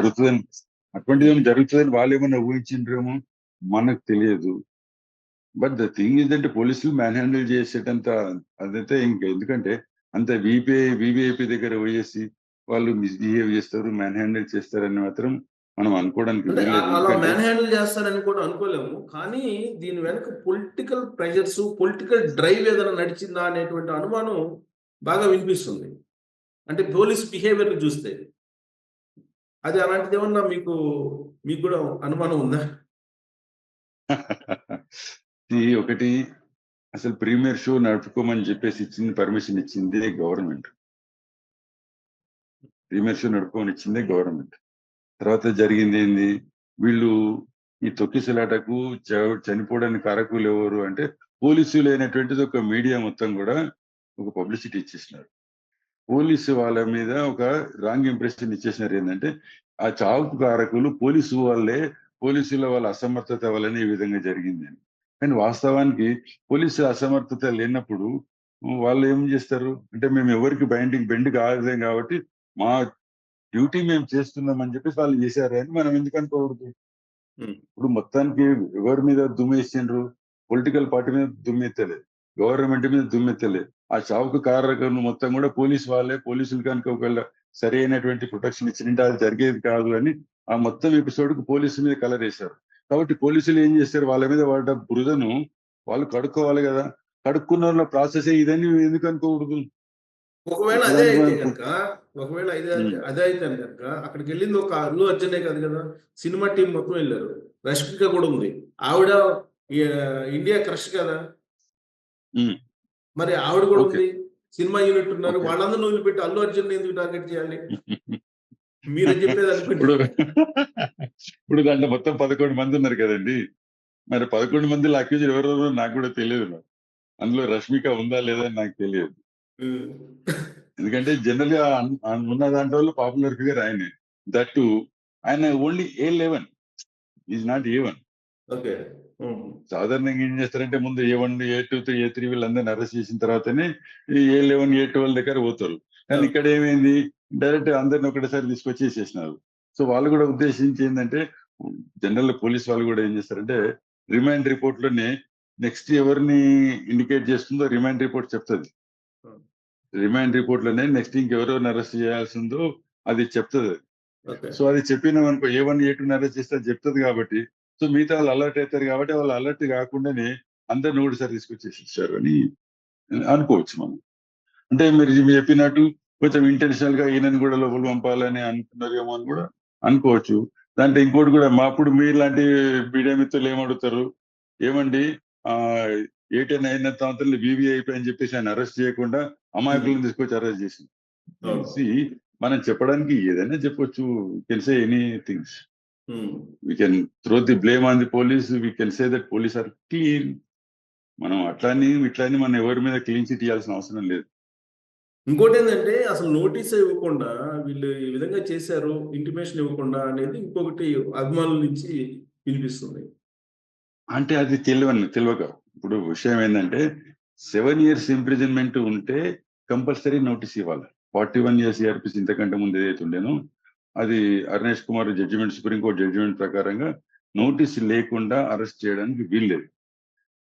జరుగుతుందని వాళ్ళు ఏమైనా ఊహించిండ్రేమో మనకు తెలియదు. బట్ ద థింగ్ ఇస్ అంటే పోలీసులు మ్యాన్ హ్యాండిల్ చేసేటంత అదైతే ఇంకా, ఎందుకంటే అంత వివిఐపి దగ్గర పోయేసి వాళ్ళు మిస్బిహేవ్ చేస్తారు, మ్యాన్ హ్యాండిల్ చేస్తారని మాత్రం మనం అనుకోవడానికి అంటే వీల్లేదు. అలా ఎందుకంటే మ్యాన్ హ్యాండిల్ చేస్తారని కూడా అనుకోలేము. కానీ దీని వెనక పొలిటికల్ ప్రెషర్స్, పొలిటికల్ డ్రైవ్ ఏదైనా నడిచిందా అనేటువంటి అనుమానం బాగా వినిపిస్తుంది. అంటే పోలీస్ బిహేవియర్ చూస్తే అది అలాంటిది ఏమన్నా మీకు కూడా అనుమానం ఉందా? ఒకటి, అసలు ప్రీమియర్ షో నడుపుకోమని చెప్పేసి పర్మిషన్ ఇచ్చిందే గవర్నమెంట్. ప్రీమియర్ షో నడుపుకోమని ఇచ్చిందే గవర్నమెంట్. తర్వాత జరిగింది ఏంది, వీళ్ళు ఈ తొక్కిసలాటకు చనిపోవడానికి కారకులు ఎవరు అంటే పోలీసులు అయినటువంటిది ఒక మీడియా మొత్తం కూడా ఒక పబ్లిసిటీ ఇచ్చేసినారు. పోలీసు వాళ్ళ మీద ఒక రాంగ్ ఇంప్రెషన్ ఇచ్చేసినారు. ఏంటంటే ఆ చావుకు కారకులు పోలీసుల వాళ్ళ అసమర్థత వల్లనే ఈ విధంగా జరిగింది అని. కానీ వాస్తవానికి పోలీసు అసమర్థత లేనప్పుడు వాళ్ళు ఏం చేస్తారు అంటే, మేము ఎవరికి బెండ్ కాలేం కాబట్టి మా డ్యూటీ మేము చేస్తున్నాం అని చెప్పేసి వాళ్ళు చేశారు అని మనం ఎందుకు అనుకోకూడదు? ఇప్పుడు మొత్తానికి ఎవరి మీద దుమ్మెత్తిండ్రు? పొలిటికల్ పార్టీ మీద దుమ్మెత్తలేదు, గవర్నమెంట్ మీద దుమ్మెత్తలేదు. ఆ చావుకు కారకం మొత్తం కూడా పోలీసులు కనుక ఒకవేళ సరి అయినటువంటి ప్రొటెక్షన్ ఇచ్చినంటే అది జరిగేది కాదు అని ఆ మొత్తం ఎపిసోడ్ కు పోలీసు మీద కలర్ వేశారు. కాబట్టి పోలీసులు ఏం చేస్తారు, వాళ్ళ మీద పడ్డ బురదను వాళ్ళు కడుక్కోవాలి కదా. కడుక్కున్న ప్రాసెస్ ఇదని ఎందుకు అనుకోకూడదు? ఒకవేళ అదే ఒకదానికి అయితే మనం కనుక అదే అయితే కనుక అక్కడికి వెళ్ళింది ఒక అల్లు అర్జునే కాదు కదా, సినిమా టీం మొత్తం వెళ్ళారు. రష్మిక కూడా ఉంది. ఆవిడ ఈ, ఇండియా క్రష్ కదా, మరి ఆవిడ కూడా ఓకే ఉంది. సినిమా యూనిట్ ఉన్నారు. ఓకే వాళ్ళందరూ వదిలిపెట్టి అల్లు అర్జున్ ఎందుకు టార్గెట్ చేయాలి? మీరు చెప్పేది అనుకోండి. ఇప్పుడు దాంట్లో మొత్తం 11 మంది ఉన్నారు కదండి. మరి 11 మందిలో అక్యూజర్ ఎవరెవరో నాకు కూడా తెలియదు. అందులో రష్మిక ఉందా లేదా అని నాకు తెలియదు. ఎందుకంటే జనరల్ గా ఉన్న దాంట్లో పాపులర్ ఫిగర్ ఆయనే. దట్టు ఆయన only A11, is not A1. Okay. సాధారణంగా ఏం చేస్తారంటే ముందు A1, A2, A3 వీళ్ళందరినీ అరెస్ట్ చేసిన తర్వాతనే ఈ A11, A12 దగ్గర పోతారు. కానీ ఇక్కడ ఏమైంది, డైరెక్ట్ అందరిని ఒకటేసారి తీసుకొచ్చి చేసేసినారు. సో వాళ్ళు కూడా ఉద్దేశించి ఏంటంటే, జనరల్ పోలీస్ వాళ్ళు కూడా ఏం చేస్తారంటే రిమాండ్ రిపోర్ట్ లోనే నెక్స్ట్ ఎవరిని ఇండికేట్ చేస్తుందో రిమాండ్ రిపోర్ట్ చెప్తుంది. రిమాండ్ రిపోర్ట్ లోనే నెక్స్ట్ ఇంకెవరెవరిని అరెస్ట్ చేయాల్సిందో అది చెప్తుంది. సో అది చెప్పినాం అనుకో, A1, A2 అరెస్ట్ చేస్తే అది చెప్తుంది కాబట్టి, సో మిగతా వాళ్ళు అలర్ట్ అవుతారు కాబట్టి వాళ్ళు అలర్ట్ కాకుండానే అందరిని ఒకటిసారి తీసుకొచ్చేసి ఇచ్చారు అని అనుకోవచ్చు మనం. అంటే మీరు చెప్పినట్టు కొంచెం ఇంటెన్షనల్ గా ఈయనని కూడా లోపల పంపాలని అనుకున్నారేమో అని కూడా అనుకోవచ్చు. దాంట్లో ఇంకోటి కూడా, అప్పుడు మీలాంటి మీడియా మిత్రులు ఏమడుగుతారు, ఏమండి 8 and 9 సంవత్సరాలు VVIP అని చెప్పేసి ఆయన అరెస్ట్ చేయకుండా అమాయకులను తీసుకొచ్చి అరెస్ట్ చేసింది. మనం చెప్పడానికి ఏదైనా చెప్పొచ్చు, can say any things. We can throw the blame on the police, we can say that police are clean. మనం ఇట్లాని మనం ఎవరి మీద క్లీన్ చిట్ ఇవ్వాల్సిన అవసరం లేదు. ఇంకోటి ఏంటంటే అసలు నోటీస్ ఇవ్వకుండా వీళ్ళు ఈ విధంగా చేశారు, ఇంటిమేషన్ ఇవ్వకుండా అనేది ఇంకొకటి అభిమానుల నుంచి వినిపిస్తుంది. అంటే అది తెలియక ఇప్పుడు విషయం ఏంటంటే 7 years ఇంప్రిజన్మెంట్ ఉంటే కంపల్సరీ నోటీస్ ఇవ్వాలి. 41 years CRPC ఇంతకంటే ముందు ఏదైతే ఉండేనో అది Arunesh Kumar judgement, supreme court judgement ప్రకారంగా నోటీస్ లేకుండా అరెస్ట్ చేయడానికి వీల్లేదు.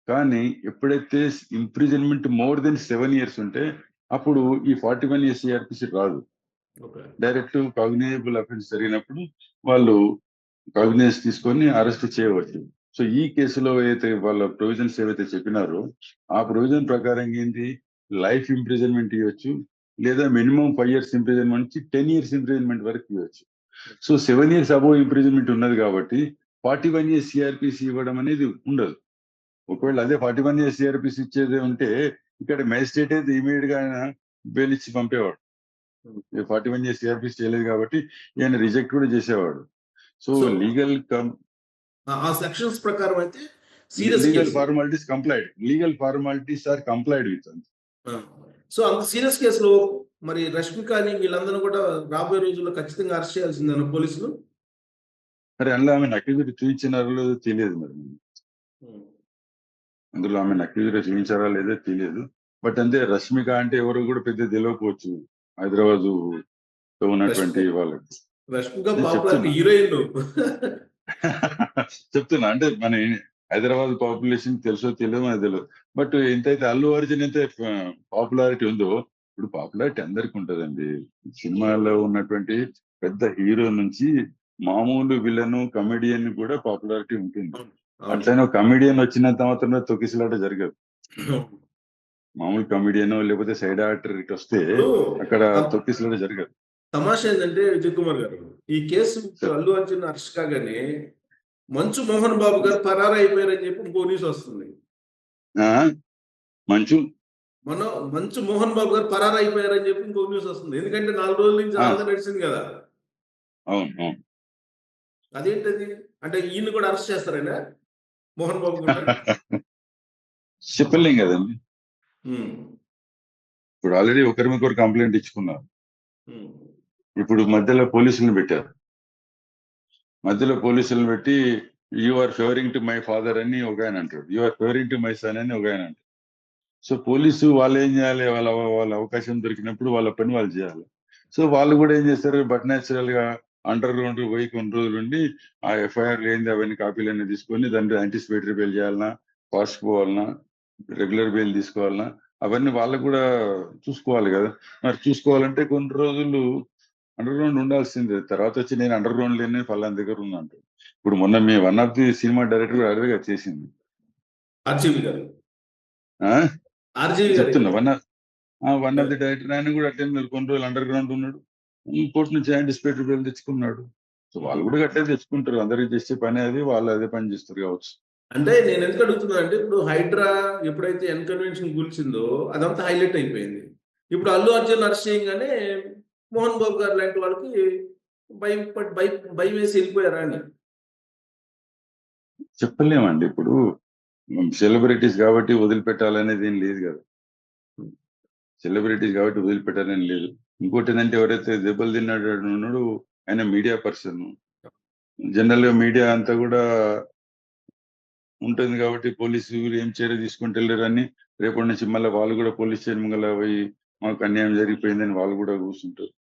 కానీ ఎప్పుడైతే ఇంప్రిజన్మెంట్ మోర్ దెన్ 7 years ఉంటే అప్పుడు ఈ 41 years CRPC రాదు. డైరెక్ట్ కాగ్నిజబుల్ అఫెన్స్ జరిగినప్పుడు వాళ్ళు కాగ్నిజెన్స్ తీసుకొని అరెస్ట్ చేయవచ్చు. సో ఈ కేసులో అయితే వాళ్ళ ప్రొవిజన్స్ ఏవైతే చెప్పినారో ఆ ప్రొవిజన్ ప్రకారం ఏంటి, లైఫ్ ఇంప్రిజన్మెంట్ ఇవ్వచ్చు, లేదా మినిమం 5 years ఇంప్రిజన్మెంట్ నుంచి 10 years ఇంప్రిజన్మెంట్ వరకు ఇవ్వచ్చు. సో 7 years అబోవ్ ఇంప్రిజన్మెంట్ ఉన్నది కాబట్టి 41 years సిఆర్పిసి ఇవ్వడం అనేది ఉండదు. ఒకవేళ అదే 41 years సిఆర్పిసి ఇచ్చేది ఉంటే ఇక్కడ మేజిస్ట్రేట్ అయితే ఇమీడియట్ గా ఆయన బెయిల్ ఇచ్చి పంపేవాడు. 41 years సిఆర్పిసి చేయలేదు కాబట్టి ఈయన రిజెక్ట్ కూడా చేసేవాడు. సో So, లీగల్ ఆ సెక్షన్స్ ప్రకారం అయితే serious legal case. Formalities complied, legal formalities are complied with. So అంత సీరియస్ కేసులో మరి రష్మికని వీళ్ళందరూ కూడా రాబోయే రోజుల్లో ఖచ్చితంగా అరెస్ట్ చేయాల్సిందేనా పోలీసులు? మరి అందులో ఆమె అక్యూజ్డ్ చూపించినారో లేదో తెలియదు. మరి అందులో ఆమె అక్యూజ్డ్ చూపించారా లేదో తెలియదు. బట్ అంతే, రష్మిక అంటే ఎవరు కూడా పెద్ద తెలియకపోవచ్చు హైదరాబాద్ ఉన్నటువంటి వాళ్ళకి. రష్మిక నేను పాపులర్ చెప్తున్నా. హీరోయిన్. చెప్తున్నా అంటే మన హైదరాబాద్ పాపులేషన్ తెలుసో తెలియదు మనకు తెలియదు. బట్ ఎంతైతే అల్లు అర్జున్ ఎంత పాపులారిటీ ఉందో, ఇప్పుడు పాపులారిటీ అందరికి ఉంటదండి. సినిమాలో ఉన్నటువంటి పెద్ద హీరో నుంచి మామూలు విలన్ కమెడియన్ కూడా పాపులారిటీ ఉంటుంది. అట్లనే కమెడియన్ వచ్చినంత మాత్రం తొక్కిసలాట జరగదు. మామూలు కమెడియన్ లేకపోతే సైడ్ యాక్టర్ ఇటు వస్తే అక్కడ తొక్కిసలాట జరగదు. తమాషా ఏంటంటే విజయ్ కుమార్ గారు, ఈ కేసు అల్లు అర్జున్ అరెస్ట్ కాగానే మంచు మోహన్ బాబు గారు పరారు అయిపోయారని చెప్పి ఇంకో న్యూస్ వస్తుంది. మంచు మోహన్ బాబు గారు పరారు అయిపోయారని చెప్పి ఇంకో న్యూస్ వస్తుంది. ఎందుకంటే 4 రోజుల నుంచి ఆల్రెడీ నడిచింది కదా. అవును. అదేంటది? అంటే ఈయన కూడా అరెస్ట్ చేస్తారైనా మోహన్ బాబు కూడా? చెప్పలేం కదండి. ఇప్పుడు ఆల్రెడీ ఒకరి కంప్లైంట్ ఇచ్చుకున్నారు. ఇప్పుడు మధ్యలో పోలీసులను పెట్టారు. మధ్యలో పోలీసులను పెట్టి you are favouring to my father అని ఒక ఆయన అంటాడు, you are favouring to my son అని ఒక ఆయన అంటాడు. సో పోలీసు వాళ్ళు ఏం చేయాలి, వాళ్ళ అవకాశం దొరికినప్పుడు వాళ్ళ పని వాళ్ళు చేయాలి. సో వాళ్ళు కూడా ఏం చేస్తారు, బట్ న్యాచురల్ గా అండర్ గ్రౌండ్ పోయి కొన్ని రోజులు ఉండి ఆ ఎఫ్ఐఆర్ ఏంది అవన్నీ కాపీలన్నీ తీసుకొని దాంట్లో యాంటిసిపేటరీ బెయిల్ చేయాలన్నా, ఫాస్ట్ పోవాలన్నా, రెగ్యులర్ బెయిల్ తీసుకోవాలన్నా, అవన్నీ వాళ్ళకు కూడా చూసుకోవాలి కదా. మరి చూసుకోవాలంటే కొన్ని రోజులు అండర్ గ్రౌండ్ ఉండాల్సిందే. తర్వాత వచ్చి నేను అండర్ గ్రౌండ్ లేని ఫలానా దగ్గర ఉన్నా అంటే, ఇప్పుడు మొన్న మీ one of the cinema director అదేగా చేసింది ఆర్జీవి గారు. చెప్తున్నా, వన్ ఆఫ్ ది డైరెక్టర్ ఆయన కూడా అట్లే కొన్ని రోజులు అండర్ గ్రౌండ్ ఉన్నాడు, కోర్టు నుంచి యాంటిసిపేటరీ బెయిల్ తెచ్చుకున్నాడు. సో వాళ్ళు కూడా అట్లే తెచ్చుకుంటారు. అందరికి చేసే పని అది, వాళ్ళు అదే పని చేస్తారు కావచ్చు. అంటే నేను ఎందుకు అడుగుతున్నా అంటే, ఇప్పుడు హైడ్రా ఎప్పుడైతే ఎన్కన్వెన్షన్ కూల్చిందో అదంతా హైలైట్ అయిపోయింది. ఇప్పుడు అల్లు అర్జున్ అరెస్ట్ చేయగానే మోహన్ బాబు గారు లాంటి వాళ్ళకి భయం వేసి వెళ్ళిపోయారా అని చెప్పలేమండి. ఇప్పుడు సెలబ్రిటీస్ కాబట్టి వదిలిపెట్టాలనేది ఏం లేదు కదా. సెలబ్రిటీస్ కాబట్టి వదిలిపెట్టాలని లేదు. ఇంకోటి ఏంటంటే, ఎవరైతే దెబ్బలు తిన్నాడు ఆయన మీడియా పర్సన్. జనరల్ గా మీడియా అంతా కూడా ఉంటుంది కాబట్టి పోలీసులు ఏం చర్య తీసుకుంటలేరని రేపటి నుంచి మళ్ళీ వాళ్ళు కూడా పోలీస్ స్టేషన్ గల పోయి మాకు అన్యాయం జరిగిపోయిందని వాళ్ళు కూడా కూర్చుంటారు.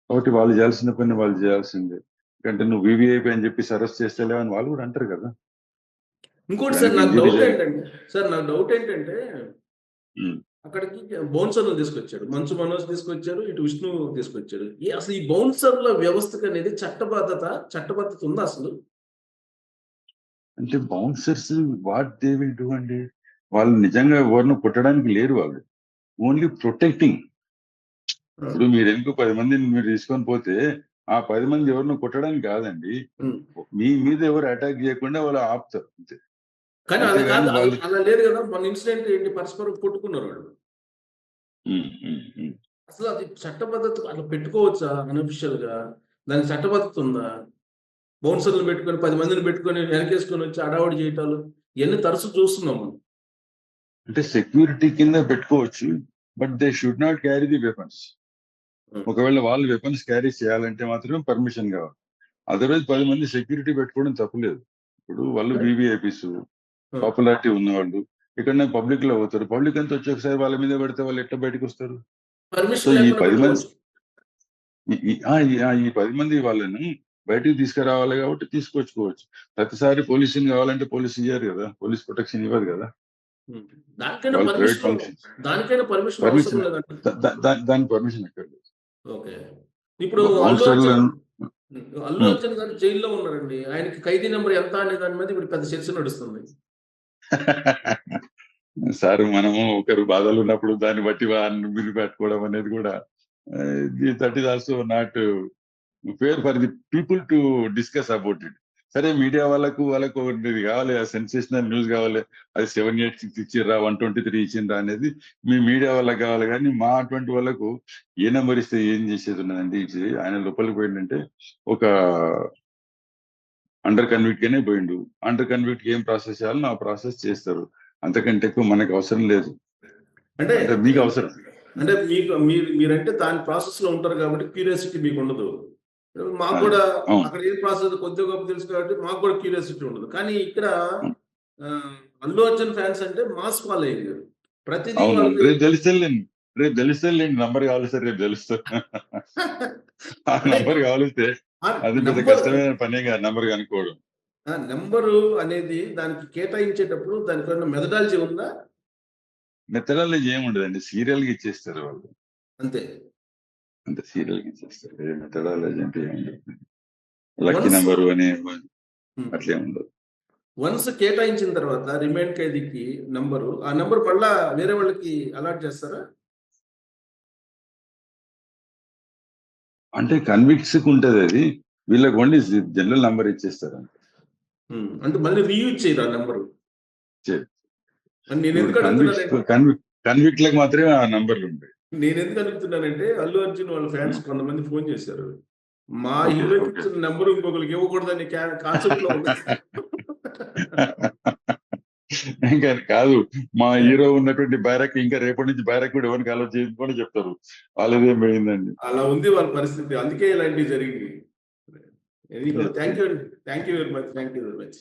కాబట్టి వాళ్ళు చేయాల్సిన పని వాళ్ళు చేయాల్సిందే. ఎందుకంటే నువ్వు వివిఐపీ అని చెప్పి అరెస్ట్ చేస్తలేవని వాళ్ళు కూడా అంటారు కదా. ఇంకోటి సార్ నాకు డౌట్ ఏంటంటే అక్కడికి బౌన్సర్లు తీసుకొచ్చాడు, మంచు మనోజ్ తీసుకొచ్చారు, ఇటు విష్ణు తీసుకొచ్చాడు. అసలు ఈ బౌన్సర్ల వ్యవస్థకు అనేది చట్టబద్ధత ఉందా అసలు? అంటే bouncers what they will do అండి. వాళ్ళు నిజంగా ఎవరిని కొట్టడానికి లేరు, వాళ్ళు ఓన్లీ ప్రొటెక్టింగ్. ఇప్పుడు మీరు ఎందుకు 10 మందిని మీరు తీసుకొని పోతే ఆ 10 మంది ఎవరిని కొట్టడానికి కాదండి, మీ మీద ఎవరు అటాక్ చేయకుండా వాళ్ళు ఆపుతారు అంతే. కానీ అలా లేదు కదా. మన ఇన్సిడెంట్ ఏంటి, పరస్పరం కొట్టుకున్నారు వాళ్ళు. అసలు అది చట్టబద్ధత అట్లా పెట్టుకోవచ్చా? అన్అఫిషియల్ గా దానికి చట్టబద్ధత ఉందా? బౌన్సర్లు పెట్టుకొని 10 మందిని పెట్టుకొని వెనకేసుకొని వచ్చి అడావుడి చేయటాలు ఇవన్నీ తరచు చూస్తున్నాము. అంటే సెక్యూరిటీ కింద పెట్టుకోవచ్చు, but they should not carry the weapons. ఒకవేళ వాళ్ళు వెపన్స్ క్యారీ చేయాలంటే మాత్రమే పర్మిషన్ కావాలి. అదర్వైజ్ 10 మంది సెక్యూరిటీ పెట్టుకోవడం తప్పులేదు. ఇప్పుడు వాళ్ళు వివిఐపీస్ పాపులారిటీ ఉన్నవాళ్ళు ఎక్కడైనా పబ్లిక్ లో పోతారు. పబ్లిక్ అంతా వచ్చి ఒకసారి వాళ్ళ మీద పెడితే వాళ్ళు ఎట్లా బయటకు వస్తారు? సో ఈ 10 మంది వాళ్ళని బయటికి తీసుకురావాలి కాబట్టి తీసుకొచ్చుకోవచ్చు. ప్రతిసారి పోలీసింగ్ కావాలంటే పోలీస్ ఇయ్యారు కదా, పోలీస్ ప్రొటెక్షన్ ఇవ్వదు కదా. దాని పర్మిషన్ ఎక్కడ లేదు. ఇప్పుడు అల్లు అర్జున్ గారు జైల్లో ఉన్నారండి. ఆయనకి ఖైదీ నెంబర్ ఎంత అనే దాని మీద ఇప్పుడు పెద్ద చర్చ నడుస్తుంది. సార్ మనము ఒకరు బాధలు ఉన్నప్పుడు దాన్ని బట్టి మీరు పెట్టుకోవడం అనేది కూడా that is also not fair for the people to discuss about it. సరే మీడియా వాళ్ళకు ఇది కావాలి, సెన్సేషనల్ న్యూస్ కావాలి, అది 786 ఇచ్చిర్రా 123 ఇచ్చిండ్రా అనేది మీ మీడియా వాళ్ళకి కావాలి. కానీ మా అటువంటి వాళ్ళకు ఏ నెంబర్ ఇస్తే ఏం చేసేది ఉన్నదండి. ఆయన లోపలికి పోయిందంటే ఒక అండర్ కన్విక్ట్ గానే పోయిండు. అండర్ కన్విక్ట్ ఏం ప్రాసెస్ చేయాలో ఆ ప్రాసెస్ చేస్తారు. అంతకంటే ఎక్కువ మనకు అవసరం లేదు. అంటే మీకు అవసరం అంటే మీరంటే దాని ప్రాసెస్ లో ఉంటారు కాబట్టి క్యూరియాసిటీ మీకు ఉండదు. మాకు కూడా అక్కడ ఏం ప్రాసెస్ కొద్దిగా గొప్ప తెలుసు కాబట్టి మాకు కూడా క్యూరియాసిటీ ఉండదు. కానీ ఇక్కడ అల్లు అర్జున్ ఫ్యాన్స్ అంటే మాస్ ఫాలోయింగ్. ప్రతిదీ రేపు తెలుస్తలేండి నంబర్ కావాలి సార్, రేపు తెలుస్తా. ఆ నంబర్ కావాలిస్తే అది పెద్ద కష్టమైన పనే కాదు నంబర్ కనుక్కోవడం. నెంబరు అనేది దానికి కేటాయించేటప్పుడు దానికి మెథడాలజీ ఉందా? మెథడాలజీ ఏముండదండి, సీరియల్ గా ఇచ్చేస్తారు వాళ్ళు అంతే. సీరియల్ గా ఇచ్చేస్తారు. మెథడాలజీ అంటే ఏముండదు, లక్కీ నెంబర్ అని అట్లే ఉండదు. వన్స్ కేటాయించిన తర్వాత రిమైండ్ ఖైదీకి నంబరు, ఆ నంబర్ మళ్ళా వేరే వాళ్ళకి అలాట్ చేస్తారా? అంటే కన్విక్ట్స్ కు ఉంటది, అది వీళ్ళకి ఓన్లీ జనరల్ నంబర్ ఇచ్చేస్తారు. అంటే మళ్ళీ రీయూజ్ చేయరు ఆ నెంబరు. కన్విక్ట్ లకు మాత్రమే ఆ నంబర్లు ఉంటాయి. నేను ఎందుకు అడుగుతున్నానంటే అల్లు అర్జున్ వాళ్ళ ఫ్యాన్స్ కొంతమంది ఫోన్ చేశారు, మా హీరోకి ఇచ్చిన నెంబర్ ఇంకొకరికి ఇవ్వకూడదని కాన్సెప్ట్ లో ఉంది. ఇంకా కాదు, మా హీరో ఉన్నటువంటి బ్యారక్ ఇంకా రేపటి నుంచి బ్యారక్ కూడా ఎవరికి అలా చేసుకొని చెప్తారు. వాళ్ళదేం పోయిందండి, అలా ఉంది వాళ్ళ పరిస్థితి. అందుకే ఇలాంటివి జరిగింది. Thank you very much.